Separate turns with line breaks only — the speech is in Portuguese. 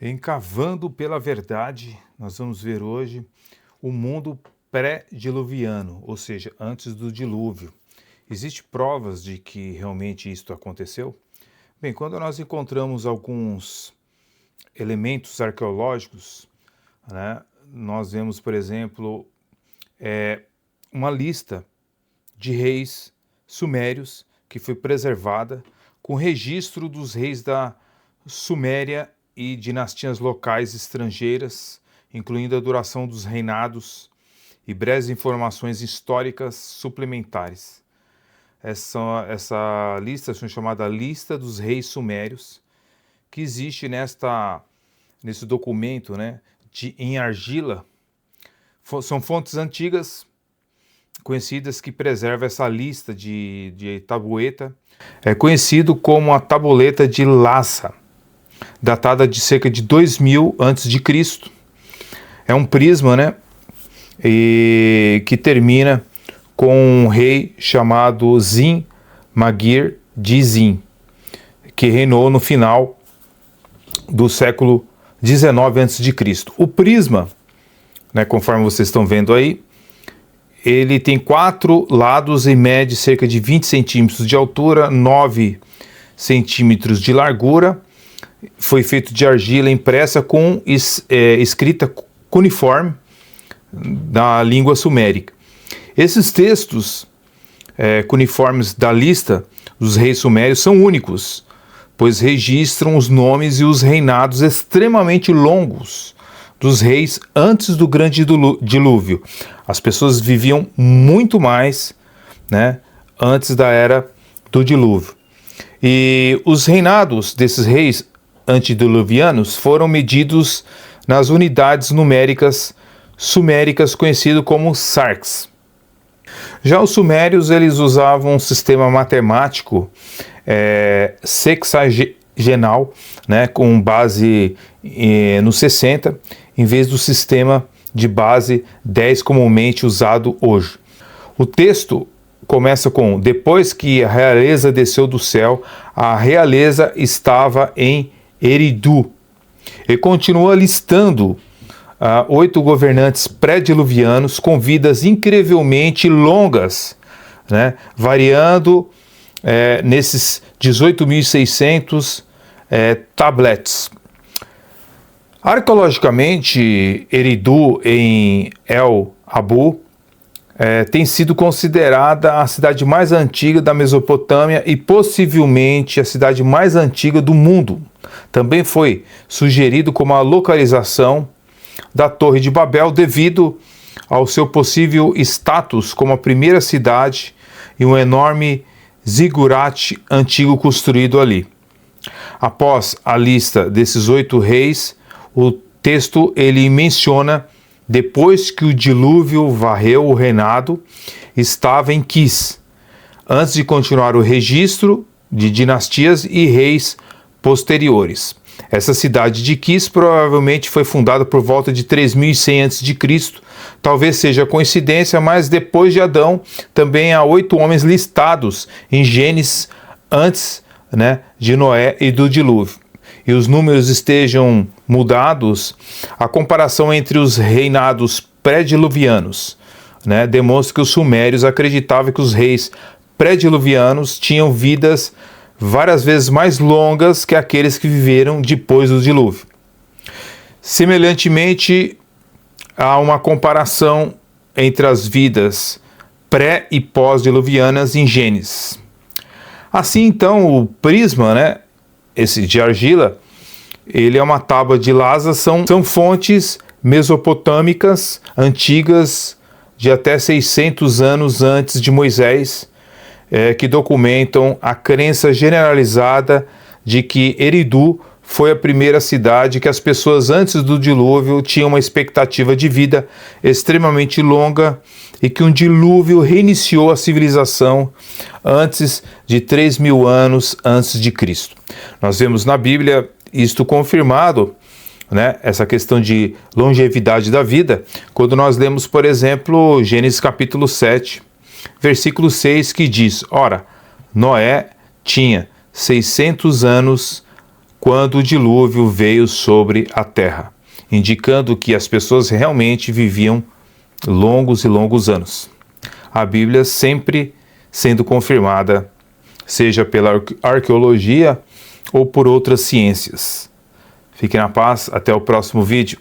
Encavando pela verdade, nós vamos ver hoje o mundo pré-diluviano, ou seja, antes do dilúvio. Existem provas de que realmente isto aconteceu? Bem, quando nós encontramos alguns elementos arqueológicos, nós vemos, por exemplo, uma lista de reis sumérios que foi preservada com registro dos reis da Suméria e dinastias locais estrangeiras, incluindo a duração dos reinados e breves informações históricas suplementares. Essa lista é chamada Lista dos Reis Sumérios, que existe nesse documento, em argila. São fontes antigas, conhecidas, que preservam essa lista de tabueta. É conhecido como a Tabuleta de Lhasa, datada de cerca de 2000 a.C. É um prisma, e que termina com um rei chamado Zin-Magir de Zin, que reinou no final do século 19 a.C. O prisma, conforme vocês estão vendo aí, ele tem 4 lados e mede cerca de 20 centímetros de altura, 9 centímetros de largura. Foi feito de argila impressa com escrita cuneiforme da língua sumérica. Esses textos cuneiformes da lista dos reis sumérios são únicos, pois registram os nomes e os reinados extremamente longos dos reis antes do grande dilúvio. As pessoas viviam muito mais, antes da era do dilúvio. E os reinados desses reis antediluvianos foram medidos nas unidades numéricas suméricas, conhecido como sarx. Já os sumérios, eles usavam um sistema matemático sexagenal, com base no 60, em vez do sistema de base 10 comumente usado hoje. O texto começa com: depois que a realeza desceu do céu, a realeza estava em Eridu. E continua listando 8 governantes pré-diluvianos com vidas incrivelmente longas, variando nesses 18.600 tablets. Arqueologicamente, Eridu em El Abu tem sido considerada a cidade mais antiga da Mesopotâmia e possivelmente a cidade mais antiga do mundo. Também foi sugerido como a localização da Torre de Babel devido ao seu possível status como a primeira cidade e um enorme zigurate antigo construído ali. Após a lista desses 8 reis, o texto ele menciona: depois que o dilúvio varreu o reinado, estava em Quis, antes de continuar o registro de dinastias e reis posteriores. Essa cidade de Quis provavelmente foi fundada por volta de 3100 a.C. Talvez seja coincidência, mas depois de Adão também há 8 homens listados em Gênesis antes de Noé e do dilúvio. E os números estejam mudados, a comparação entre os reinados pré-diluvianos demonstra que os sumérios acreditavam que os reis pré-diluvianos tinham vidas várias vezes mais longas que aqueles que viveram depois do dilúvio. Semelhantemente, há uma comparação entre as vidas pré- e pós-diluvianas em Gênesis. Assim, então, o prisma, esse de argila, ele é uma tábua de Lhasa, são fontes mesopotâmicas antigas de até 600 anos antes de Moisés, que documentam a crença generalizada de que Eridu foi a primeira cidade que as pessoas antes do dilúvio tinham uma expectativa de vida extremamente longa e que um dilúvio reiniciou a civilização antes de 3.000 anos antes de Cristo. Nós vemos na Bíblia isto confirmado, essa questão de longevidade da vida, quando nós lemos, por exemplo, Gênesis capítulo 7, versículo 6, que diz: ora, Noé tinha 600 anos quando o dilúvio veio sobre a terra, indicando que as pessoas realmente viviam longos e longos anos. A Bíblia sempre sendo confirmada, seja pela arqueologia ou por outras ciências. Fiquem na paz, até o próximo vídeo.